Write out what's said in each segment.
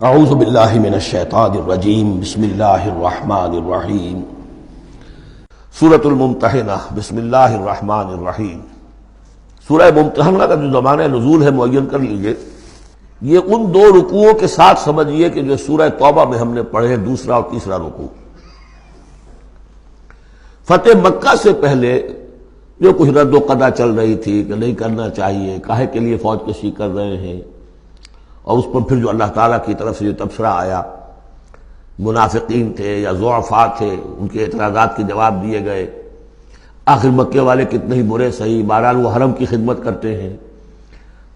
اعوذ باللہ من الشیطان الرجیم بسم اللہ الرحمن الرحیم سورۃ الممتحنہ بسم اللہ الرحمن الرحیم۔ سورہ ممتحنہ کا جو زمانہ نزول ہے معین کر لیجئے، یہ ان دو رکوعوں کے ساتھ سمجھیے کہ جو سورہ توبہ میں ہم نے پڑھے، دوسرا اور تیسرا رکوع۔ فتح مکہ سے پہلے جو کچھ رد و قضا چل رہی تھی کہ نہیں کرنا چاہیے، کاہے کے لیے فوج کشی کر رہے ہیں، اور اس پر پھر جو اللہ تعالیٰ کی طرف سے جو تبصرہ آیا، منافقین تھے یا ضعفاء تھے، ان کے اعتراضات کے جواب دیے گئے۔ آخر مکے والے کتنے ہی برے صحیح، بہرحال وہ حرم کی خدمت کرتے ہیں،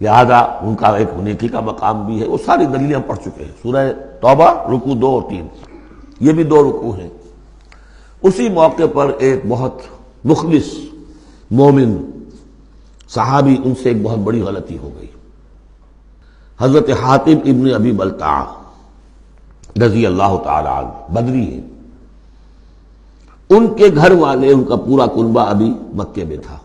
لہذا ان کا ایک نیکی کا مقام بھی ہے، وہ ساری دلیلیں ہم پڑھ چکے ہیں۔ سورہ توبہ رکوع 2 اور 3، یہ بھی 2 رکوع ہیں۔ اسی موقع پر ایک بہت مخلص مومن صحابی، ان سے ایک بہت بڑی غلطی ہو گئی۔ حضرت حاتم ابن ابی بلتع رضی اللہ تعالی عنہ، بدری ہیں، ان کے گھر والے، ان کا پورا کنبہ ابھی مکے میں تھا،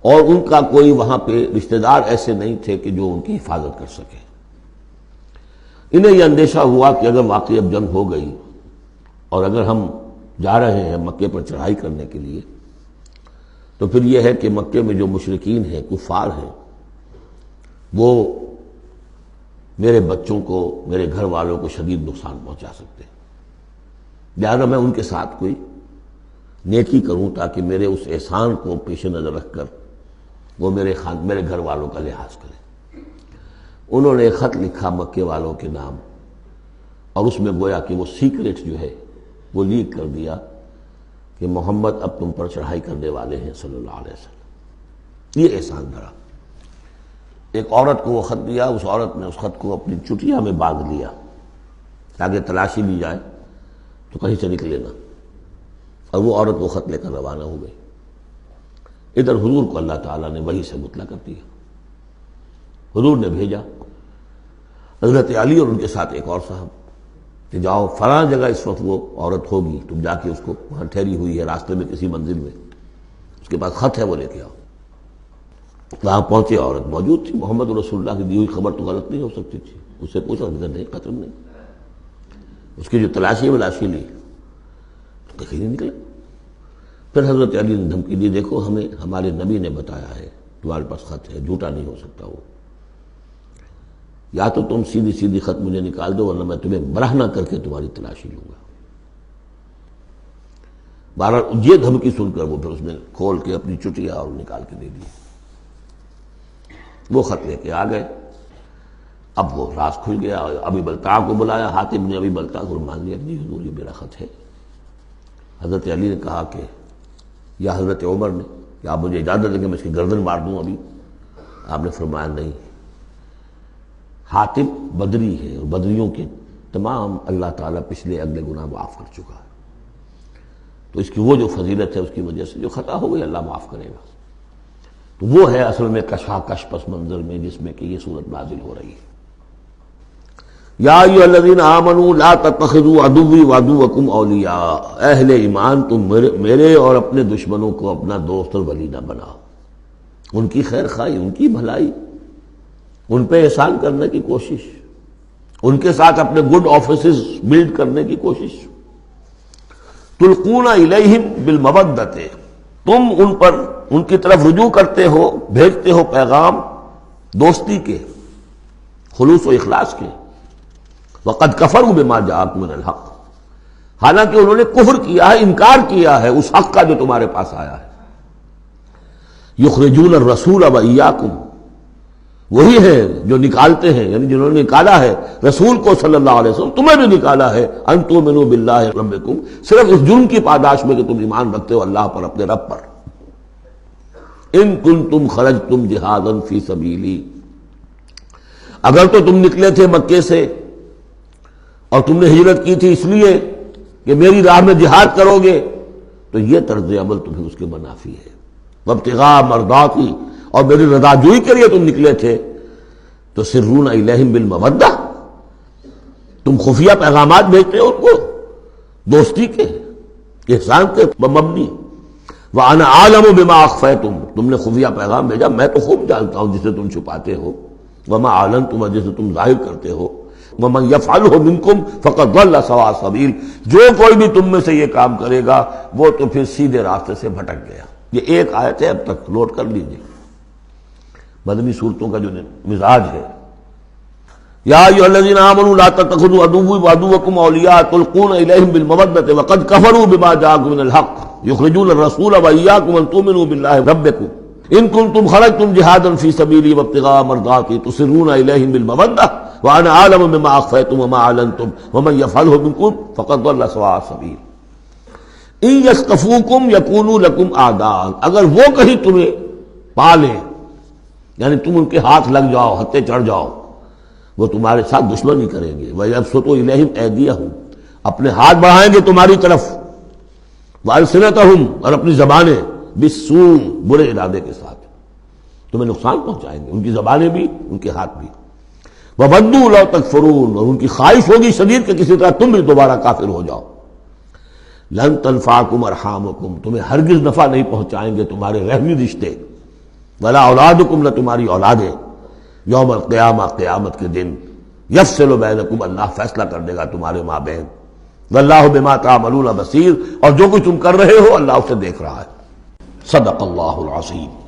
اور ان کا کوئی وہاں پہ رشتہ دار ایسے نہیں تھے کہ جو ان کی حفاظت کر سکے۔ انہیں یہ اندیشہ ہوا کہ اگر واقعی اب جنگ ہو گئی اور اگر ہم جا رہے ہیں مکے پر چڑھائی کرنے کے لیے، تو پھر یہ ہے کہ مکے میں جو مشرکین ہیں، کفار ہیں، وہ میرے بچوں کو، میرے گھر والوں کو شدید نقصان پہنچا سکتے ہیں، لہذا میں ان کے ساتھ کوئی نیکی کروں تاکہ میرے اس احسان کو پیش نظر رکھ کر وہ میرے گھر والوں کا لحاظ کریں۔ انہوں نے ایک خط لکھا مکے والوں کے نام، اور اس میں گویا کہ وہ سیکریٹ جو ہے وہ لیک کر دیا کہ محمد اب تم پر چڑھائی کرنے والے ہیں صلی اللہ علیہ وسلم۔ یہ احسان دھرا۔ ایک عورت کو وہ خط دیا، اس عورت نے اس خط کو اپنی چٹیا میں باندھ لیا تاکہ تلاشی لی جائے تو کہیں سے نکلے نہ، اور وہ عورت وہ خط لے کر روانہ ہو گئی۔ ادھر حضور کو اللہ تعالیٰ نے وحی سے مطلع کر دیا۔ حضور نے بھیجا حضرت علی اور ان کے ساتھ ایک اور صاحب کہ جاؤ فلاں جگہ اس وقت وہ عورت ہوگی، تم جا کے اس کو وہاں ٹھہری ہوئی ہے راستے میں کسی منزل میں، اس کے پاس خط ہے، وہ لے کے آؤ۔ وہاں پہنچے، عورت موجود تھی، محمد رسول اللہ کی دی ہوئی خبر تو غلط نہیں ہو سکتی تھی۔ اس سے پوچھا، نہیں قتل نہیں۔ اس کی جو تلاشی لی تو کہیں نہیں نکلا۔ پھر حضرت علی نے دھمکی دی، دیکھو ہمیں ہمارے نبی نے بتایا ہے تمہارے پاس خط ہے، جھوٹا نہیں ہو سکتا وہ، یا تو تم سیدھی سیدھی خط مجھے نکال دو ورنہ میں تمہیں برہ نہ کر کے تمہاری تلاشی لوں گا۔ بہرحال یہ دھمکی سن کر وہ پھر اس نے کھول کے اپنی چٹیا اور نکال کے دے دی، وہ خط لے کے آ گئے۔ اب وہ راز کھل گیا، ابی بلتع کو بلایا، حاتم نے ابی بلتع کو مان لیا کہ جی حضور یہ میرا خط ہے۔ حضرت علی نے کہا کہ، یا حضرت عمر نے کہ آپ مجھے اجازت دیں کہ میں اس کی گردن مار دوں ابھی؟ آپ نے فرمایا نہیں، حاتم بدری ہے، اور بدریوں کے تمام اللہ تعالیٰ پچھلے اگلے گناہ معاف کر چکا ہے، تو اس کی وہ جو فضیلت ہے اس کی وجہ سے جو خطا ہو گئی اللہ معاف کرے گا۔ تو وہ ہے اصل میں کشاکش پس منظر میں جس میں کہ یہ صورت نازل ہو رہی ہے۔ یا ایھا الذین آمنوا لا تتخذوا عدوی وعدوکم اولیاء، اہل ایمان تم میرے اور اپنے دشمنوں کو اپنا دوست اور ولی نہ بناؤ۔ ان کی خیر خواہی، ان کی بھلائی، ان پہ احسان کرنے کی کوشش، ان کے ساتھ اپنے گڈ آفیسز بلڈ کرنے کی کوشش۔ تلقون الیہم بالمودۃ، تم ان پر ان کی طرف رجوع کرتے ہو، بھیجتے ہو پیغام دوستی کے، خلوص و اخلاص کے۔ وقد کفروا بما جاءکم من الحق، حالانکہ انہوں نے کفر کیا ہے، انکار کیا ہے اس حق کا جو تمہارے پاس آیا ہے۔ یخرجون الرسول وایاکم، وہی ہے جو نکالتے ہیں، یعنی جنہوں نے نکالا ہے رسول کو صلی اللہ علیہ وسلم، تمہیں بھی نکالا ہے، ان تؤمنوا باللہ ربکم، صرف اس جرم کی پاداش میں کہ تم ایمان رکھتے ہو اللہ پر، اپنے رب پر۔ ان کنتم خرجتم جہادا فی سبیلی، اگر تو تم نکلے تھے مکے سے اور تم نے ہجرت کی تھی اس لیے کہ میری راہ میں جہاد کرو گے، تو یہ طرز عمل تمہیں اس کے منافی ہے۔ وابتغاء مرضاتی، اور میری رضا جوئی کے لیے تم نکلے تھے، تو سرون الیہم بالمودۃ، تم خفیہ پیغامات بھیجتے ہو ان کو دوستی کے، احسان کے مبنی۔ وَأَنَا أَعْلَمُ بِمَا أَخْفَيْتُمْ، تم نے خفیہ پیغام بھیجا، میں تو خوب جانتا ہوں جسے تم چھپاتے ہو، وَمَا أَعْلَنْتُمْ، جسے تم ظاہر کرتے ہو۔ وَمَن يَفْعَلْهُ مِنكُمْ فَقَدْ ضَلَّ سَوَاءَ السَّبِيلِ، جو کوئی بھی تم میں سے یہ کام کرے گا وہ تو پھر سیدھے راستے سے بھٹک گیا۔ یہ ایک آیت ہے، اب تک نوٹ کر لیجیے مدنی صورتوں کا جو مزاج ہے۔ یا ایھا الذین آمنوا لا تتخذوا عدوی وعدوکم اولیاء تلقون الیہم بالمودۃ وقد کفروا بما جاءکم من الحق یخرجون الرسول وایاکم ان تؤمنوا باللہ ربکم ان کنتم خرجتم جہادا فی سبیلی وابتغاء مرضاتی تسرون الیہم بالمودۃ وانا اعلم بما اخفیتم وما اعلنتم ومن یفعلہ منکم فقد ضل سواء السبیل۔ ان یثقفوکم یکونوا لکم اعداء، اگر وہ کہیں تمہیں پالیں یعنی تم ان کے ہاتھ لگ جاؤ، ہتھے چڑھ جاؤ، وہ تمہارے ساتھ دشمنی کریں گے۔ وَيَبْسُطُوا إِلَيْهِمْ أَيْدِيَهُمْ، اپنے ہاتھ بڑھائیں گے تمہاری طرف، وَأَلْسِنَتَهُمْ، اور اپنی زبانیں، بِالسُّوءِ، برے ارادے کے ساتھ تمہیں نقصان پہنچائیں گے، ان کی زبانیں بھی ان کے ہاتھ بھی۔ وَوَدُّوا لَوْ تَكْفُرُونَ، اور ان کی خواہش ہوگی شدید کہ کسی طرح تم بھی دوبارہ کافر ہو جاؤ۔ لَن تَنفَعَكُمْ أَرْحَامُكُمْ، تمہیں ہرگز نفع نہیں پہنچائیں گے تمہارے رحمی رشتے، وَلَا أَوْلَادُكُمْ، نہ تمہاری اولادیں، یوم القیامہ، قیامت کے دن، یفصل بینکم، اللہ فیصلہ کر دے گا تمہارے مابین، واللہ بما تعملون بصیر، اور جو کچھ تم کر رہے ہو اللہ اسے دیکھ رہا ہے۔ صدق اللہ العظیم۔